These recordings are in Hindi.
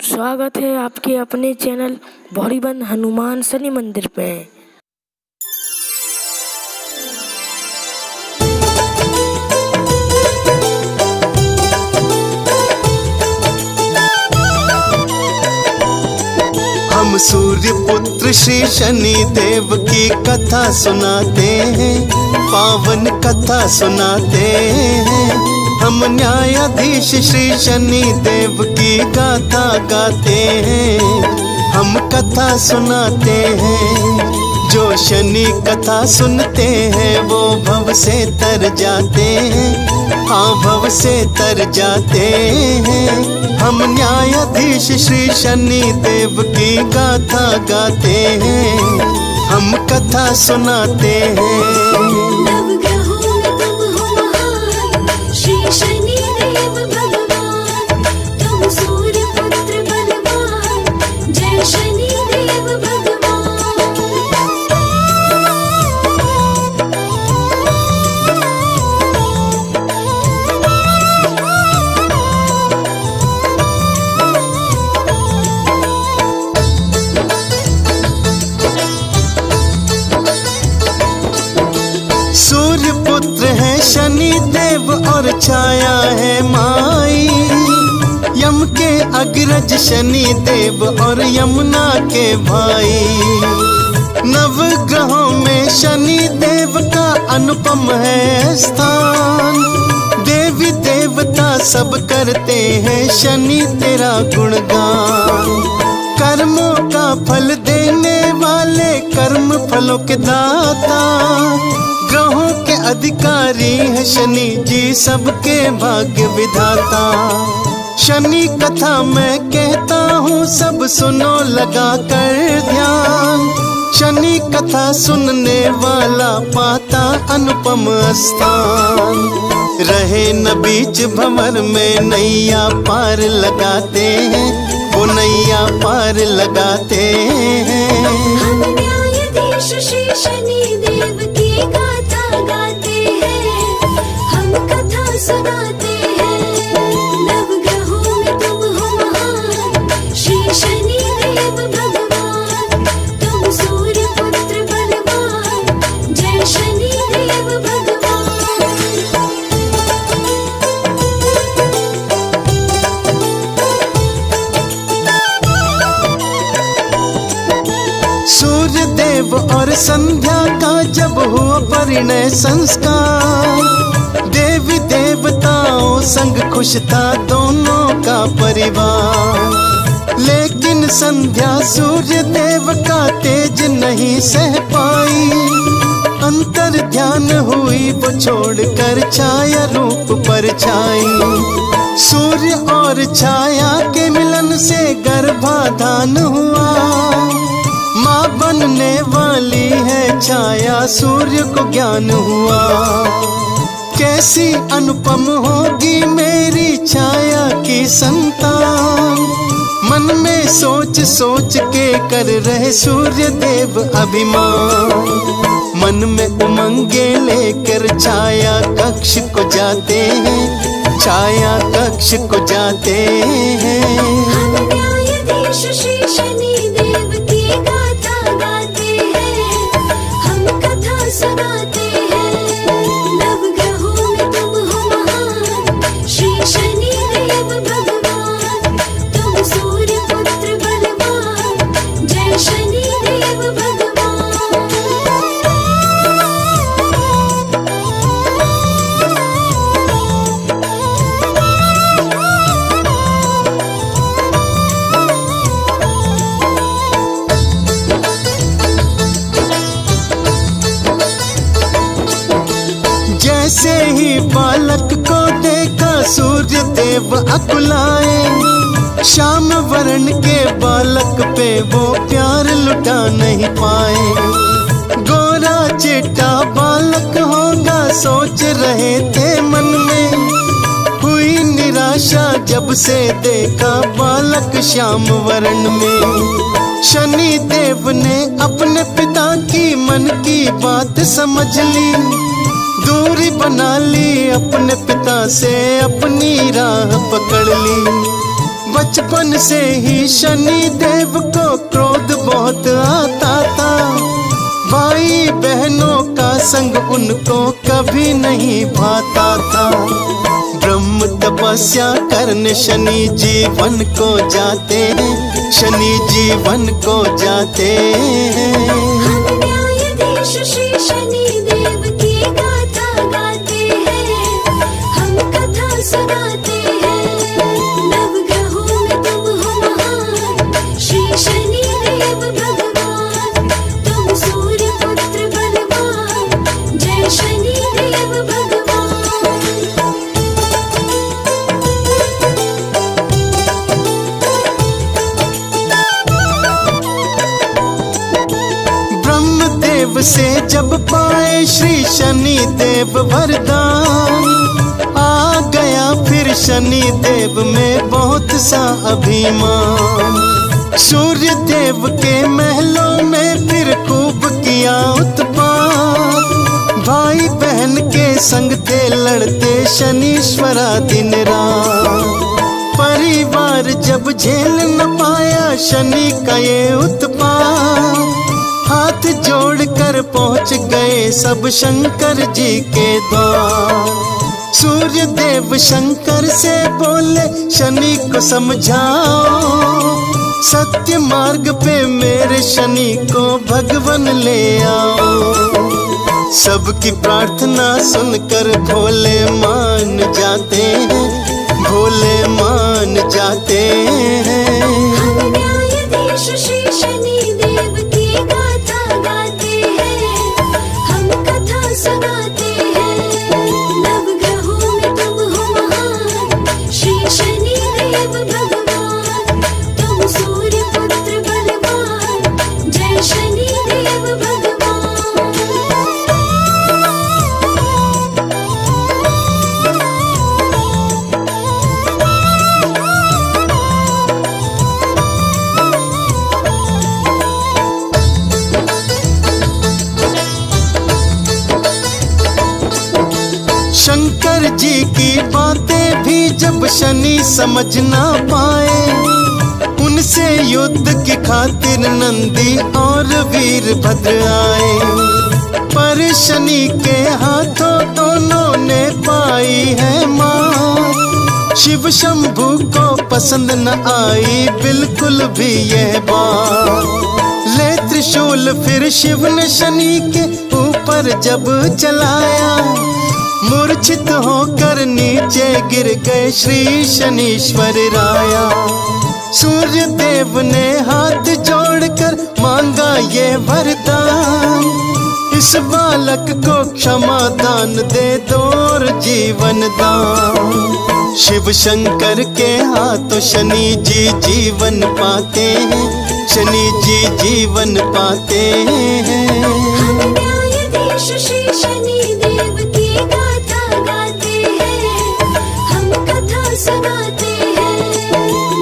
स्वागत है आपके अपने चैनल भौरीबंद हनुमान शनि मंदिर पे। हम सूर्य पुत्र श्री शनि देव की कथा सुनाते हैं, पावन कथा सुनाते हैं। हम न्यायाधीश श्री शनि देव की गाथा गाते हैं, हम कथा सुनाते हैं। जो शनि कथा सुनते हैं वो भव से तर जाते हैं, हाँ भव से तर जाते हैं। हम न्यायाधीश श्री शनि देव की गाथा गाते हैं, हम कथा सुनाते हैं। सूर्य पुत्र है शनि देव और छाया है माई, यम के अग्रज शनि देव और यमुना के भाई। नव ग्रहों में शनि देव का अनुपम है स्थान, देवी देवता सब करते हैं शनि तेरा गुणगान। कर्मों का फल देने वाले कर्म फलों के दाता, ग्रहों के अधिकारी है शनि जी सबके भाग्य विधाता। शनि कथा मैं कहता हूँ सब सुनो लगा कर ध्यान, शनि कथा सुनने वाला पाता अनुपम स्थान। रहे न बीच भंवर में नैया पार लगाते हैं, वो नैया पार लगाते हैं। हम न्यायाधीश श्री शनि देव की गाथा गाते हैं, हम कथा सुनाते हैं। नवग्रहों में तुम हो महान, श्री शनि देव भगवान। तुम सूर्य पुत्र बलवान, जय शनि देव भगवान। सूर्य देव और संध्या का जब हुआ परिणय संस्कार, देवी देवताओं संग खुश था दोनों का परिवार। लेकिन संध्या सूर्य देव का तेज नहीं सह पाई, अंतर ध्यान हुई वो छोड़कर छाया रूप पर छाई। सूर्य और छाया के मिलन से गर्भाधान हुआ, माँ बनने वाली है छाया सूर्य को ज्ञान हुआ। कैसी अनुपम होगी मेरी छाया की संतान, मन में सोच सोच के कर रहे सूर्य देव अभिमान। मन में उमंगे लेकर छाया कक्ष को जाते हैं, छाया कक्ष को जाते हैं। हम न्यायाधीश श्री शनि देव की गाथा गाते हैं, हम कथा सुनाते हैं। नवग्रहों में तुम हो महान, श्री शनि देव भगवान। तुम सूर्य पुत्र बलवान, जय शनि देव भगवान। जैसे ही बालक को देखा सूर्य देव अकुलाए, श्याम वर्ण के बालक पे वो प्यार लुटा नहीं पाए। गोरा चिट्टा बालक होगा सोच रहे थे मन में, हुई निराशा जब से देखा बालक श्याम वर्ण में। शनि देव ने अपने पिता की मन की बात समझ ली, दूरी बना ली अपने पिता से, अपनी राह पकड़ ली। बचपन से ही शनि देव को क्रोध बहुत आता था। भाई बहनों का संग उनको कभी नहीं भाता था। ब्रह्म तपस्या करने शनि जीवन को जाते हैं, शनि जीवन को जाते हैं। हम न्यायाधीश श्री शनि देव की गाथा गाते हैं, हम कथा सुनाते हैं। नवग्रहों में तुम हो महान श्री शनि देव भगवान, तुम सूर्य पुत्र बलवान, जय शनि देव भगवान। ब्रह्मदेव से जब पाए श्री शनि देव वरदान, आ गया फिर शनि देव में बहुत सा अभिमान। सूर्य देव के महलों में फिर खूब किया उत्पात। भाई बहन के संग थे लड़ते शनीश्वरा दिन रात। परिवार जब झेल न पाया शनि का ये उत्पात, हाथ जोड़कर पहुंच गए सब शंकर जी के द्वार। सूर्य देव शंकर से बोले शनि को समझाओ, सत्य मार्ग पे मेरे शनि को भगवन ले आओ। सबकी प्रार्थना सुनकर भोले मान जाते हैं, भोले मान जाते हैं। हम न्यायाधीश श्री शनि देव की गाथा गाते हैं, हम कथा सुनाते हैं। नवग्रहों में तुम हो महान श्री शनि देव भगवान, तुम सूर्य पुत्र बलवान, जय शनि देव भगवान। शंकर जी की बातें भी जब शनि समझ ना पाए, उनसे युद्ध की खातिर नंदी और वीरभद्र आए। पर शनि के हाथों दोनों ने पाई है मात। शिव शंभू को पसंद न आई बिल्कुल भी यह बात। ले त्रिशूल फिर शिव ने शनि के ऊपर जब चलाया, मूर्छित होकर नीचे गिर गए श्री शनीश्वर राया। सूर्य देव ने हाथ जोड़कर मांगा ये वरदान, इस बालक को क्षमा दान दे दो और जीवन दान। शिव शंकर के हाथों शनि जी जीवन पाते हैं, शनि जी जीवन पाते हैं। हम न्यायाधीश श्री शनि देव की गाथा गाते हैं, हम कथा सुनाते हैं।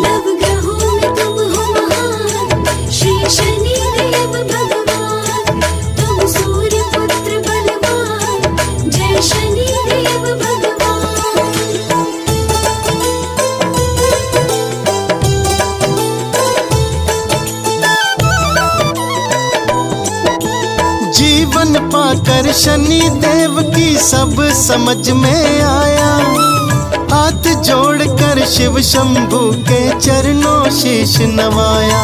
नवग्रहों में तुम हो महान श्री शनि देव भगवान, तुम सूर्य पुत्र बलवान, जय शनि देव भगवान। जीवन पाकर शनि देव की सब समझ में आया, हाथ जोड़कर शिव शंभू के चरणों शीश नवाया।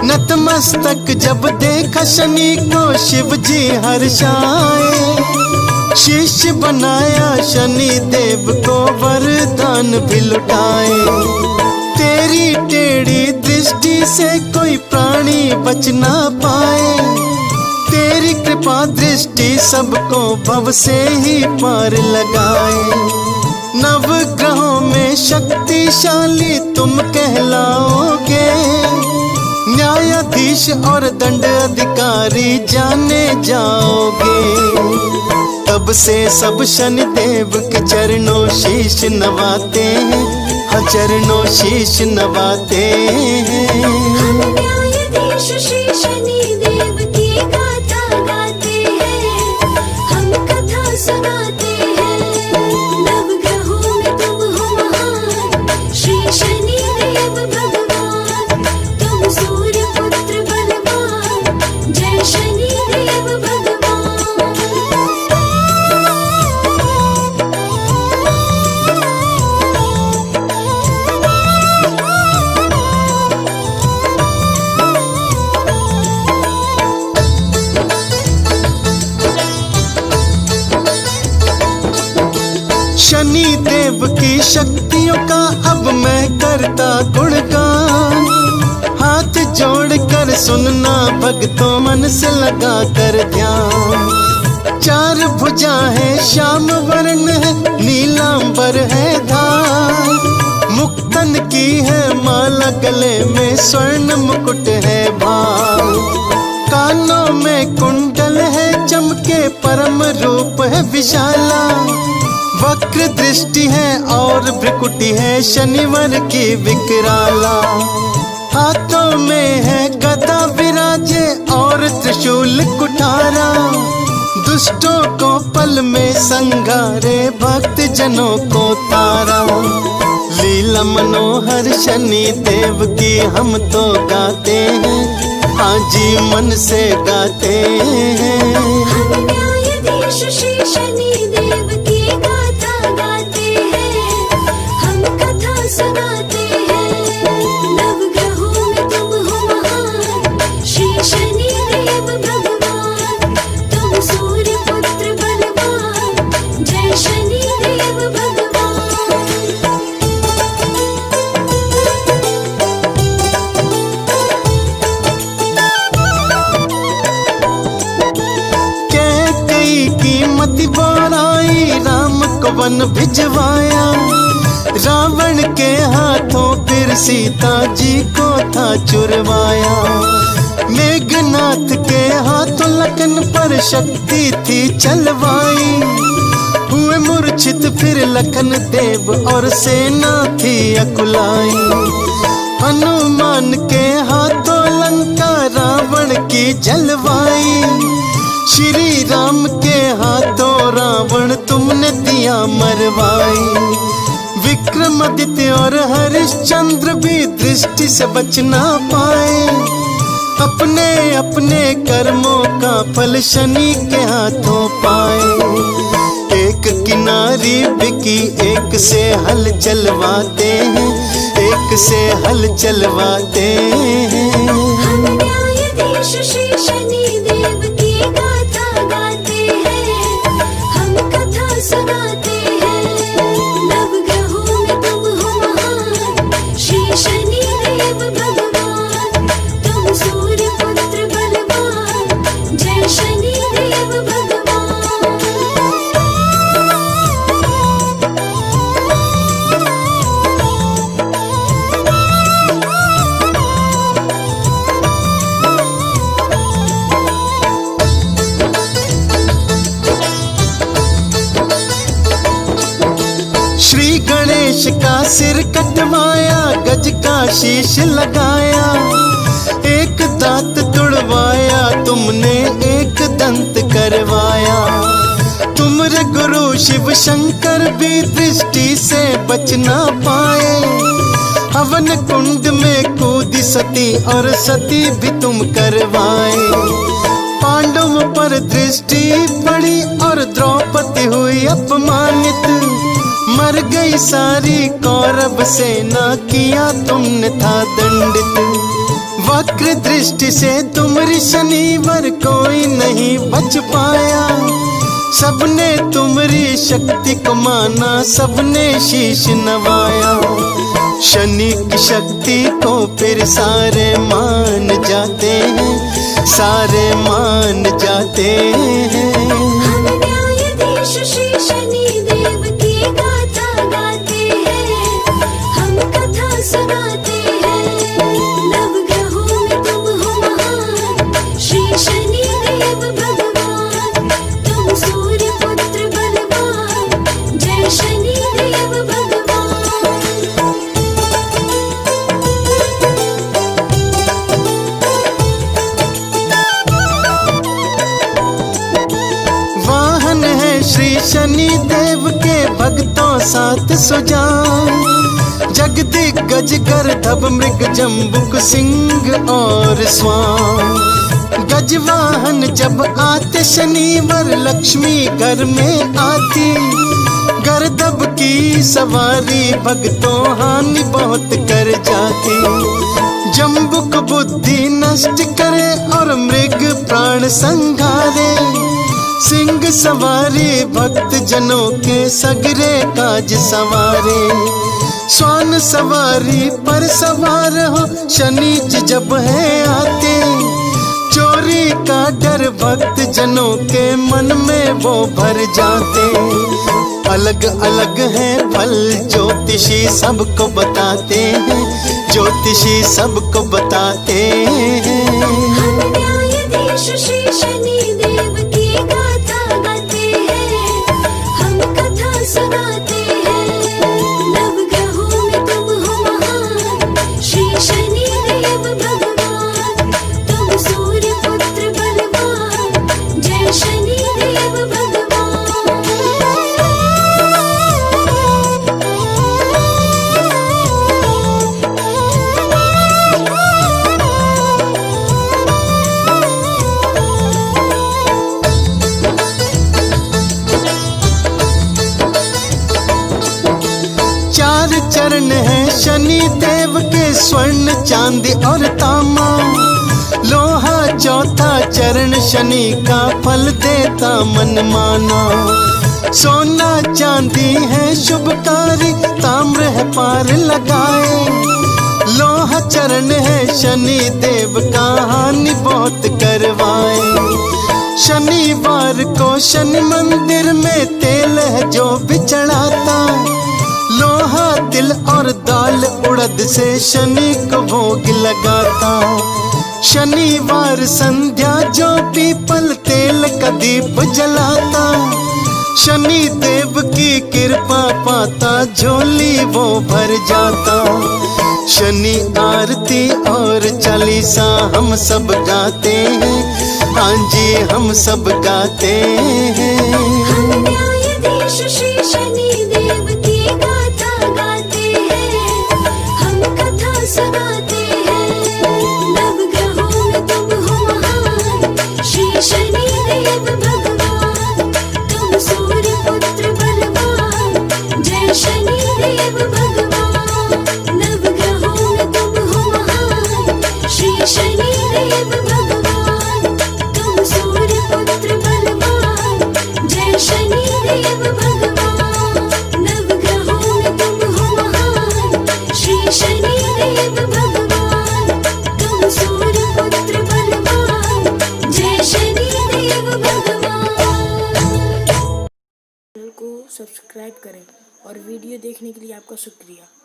नतमस्तक जब देखा शनि को शिव जी हर्षाए, शिष्य बनाया शनि देव को वरदान भी लुटाए। तेरी टेढ़ी दृष्टि से कोई प्राणी बच ना पाए, तेरी कृपा दृष्टि सबको भव से ही पार लगाए। नवग्रहों में शक्तिशाली तुम कहलाओगे, न्यायाधीश और दंड अधिकारी जाने जाओगे। तब से सब शनि देव के चरणों शीश नवाते हैं, हाँ चरणों शीश नवाते हैं। हम न्यायाधीश श्री शनि देव की गाथा गाते हैं, हम कथा सुनाते हैं। नवग्रहों में तुम हो महान श्री शनि देव सुनना भक्तों मन से लगा कर ध्यान। चार भुजा है श्याम वर्ण है नीलांबर है धार। मुक्तन की है माला गले में स्वर्ण मुकुट है भार। कानों में कुंडल है चमके परम रूप है विशाला। वक्र दृष्टि है और भ्रिकुटी है शनिवर की विकराला। हाथों में है गदा विराजे और त्रिशूल कुठारा। दुष्टों को पल में संघारे भक्त जनों को तारा। लीला मनोहर शनि देव की हम तो गाते हैं, हाँ जी मन से गाते हैं। हम न्यायाधीश श्री शनि देव की गाथा गाते हैं, हम कथा सुनाते हैं। नवग्रहों में तुम हो महान श्री शनि देव भगवान। तुम सूर्य पुत्र बलवान, जय शनि देव भगवान। मति बोराई राम को वन भिजवाया। रावण के हाथों फिर सीता जी को था चुरवाया। मेघनाथ के हाथों लखन पर शक्ति थी चलवाई। हुए मूर्छित फिर लखन देव और सेना थी अकुलाई। हनुमान के हाथों लंका रावण की जलवाई। श्री राम के हाथों रावण तुमने दिया मरवाई। विक्रमादित्य और हरिश्चंद्र भी दृष्टि से बच ना पाए। अपने अपने कर्मों का फल शनि के हाथों पाए। एक किनारी बिकी एक से हल चलवाते हैं, एक से हल चलवाते हैं। हम न्यायाधीश श्री शनि देव की गाथा गाते हैं, हम कथा सुनाते हैं। नवग्रहों में तुम हो महान श्री शनि देव भगवान। तुम सूर्य पुत्र बलवान, जय शनि देव भगवान। श्री गणेश का सिर कटवाया, गज का शीश लगाया। एक दांत तुड़वाया तुमने, एक दंत करवाया। तुमरे गुरु शिव शंकर भी दृष्टि से बच ना पाए। हवन कुंड में कूदी सती और सती भी तुम करवाए। पांडव पर दृष्टि पड़ी और द्रौपदी हुई अपमानित। मर गई सारी कौरव सेना, किया तुमने था दंडित। वक्र दृष्टि से तुमरी शनिवर कोई नहीं बच पाया। सबने तुमरी शक्ति को माना, सबने शीश नवाया। शनि की शक्ति को फिर सारे मान जाते हैं, सारे मान जाते हैं। हम न्यायाधीश श्री शनि देव की गाथा गाते हैं, हम कथा सुनाते हैं। नवग्रहों में तुम हो महान श्री शनि देव भगवान। तुम सूर्य पुत्र बलवान, जय शनि देव भगवान। वाहन है श्री शनि देव के भक्तों साथ सुजान। जगदिग्गज गर्दभ मृग जम्बुक सिंह और स्वान। गजवाहन जब आते शनिवार, लक्ष्मी घर में आती। गर्दभ की सवारी भक्तों हानि बहुत कर जाती। जम्बुक बुद्धि नष्ट करे और मृग प्राण संघारे। सिंह सवारी भक्त जनों के सगरे काज सवारे। स्वान सवारी पर सवार हो शनि जी जब है आते। कर भक्त जनों के मन में वो भर जाते। अलग अलग है फल ज्योतिषी सबको बताते हैं, ज्योतिषी सबको बताते हैं। हम न्यायाधीश श्री शनि देव की गाथा गाते हैं, हम कथा सुनाते हैं। नवग्रहों में तुम हो महान, श्री शनि देव भगवान। तुम सूर्य पुत्र बलवान, जय शनि देव भगवान। चार चरण है शनि देव के, स्वर्ण चांदी और तामा। लोहा चौथा चरण शनि का फल देता मन माना। सोना चांदी है शुभकारी, ताम्र है पार लगाए। लोहा चरण है शनि देव का, हानि बहुत करवाए। शनिवार को शनि मंदिर में तेल है जो भी चढ़ाता। लोहा तिल और दाल उड़द से शनि को भोग लगाता। शनिवार संध्या जो पीपल तेल का दीप जलाता। शनि देव की कृपा पाता, झोली वो भर जाता। शनि आरती और चालीसा हम सब गाते हैं, हाँ जी हम सब गाते हैं। हम न्यायाधीश श्री शनि देव की गाथा गाते हैं, हम कथा सुनाते हैं। नवग्रहों में तुम हो महान, श्री शनि देव भगवान। तुम सूर्य पुत्र बलवान, जय शनि देव भगवान। नवग्रहों में तुम हो महान, श्री शनि देव भगवान। तुम सूर्य पुत्र बलवान, जय शनि देव भगवान। नवग्रहों में तुम हो महान, श्री शनि देव भगवान। तुम सूर्य पुत्र बलवान, जय शनि देव भगवान। चैनल को सब्सक्राइब करें और वीडियो देखने के लिए आपका शुक्रिया।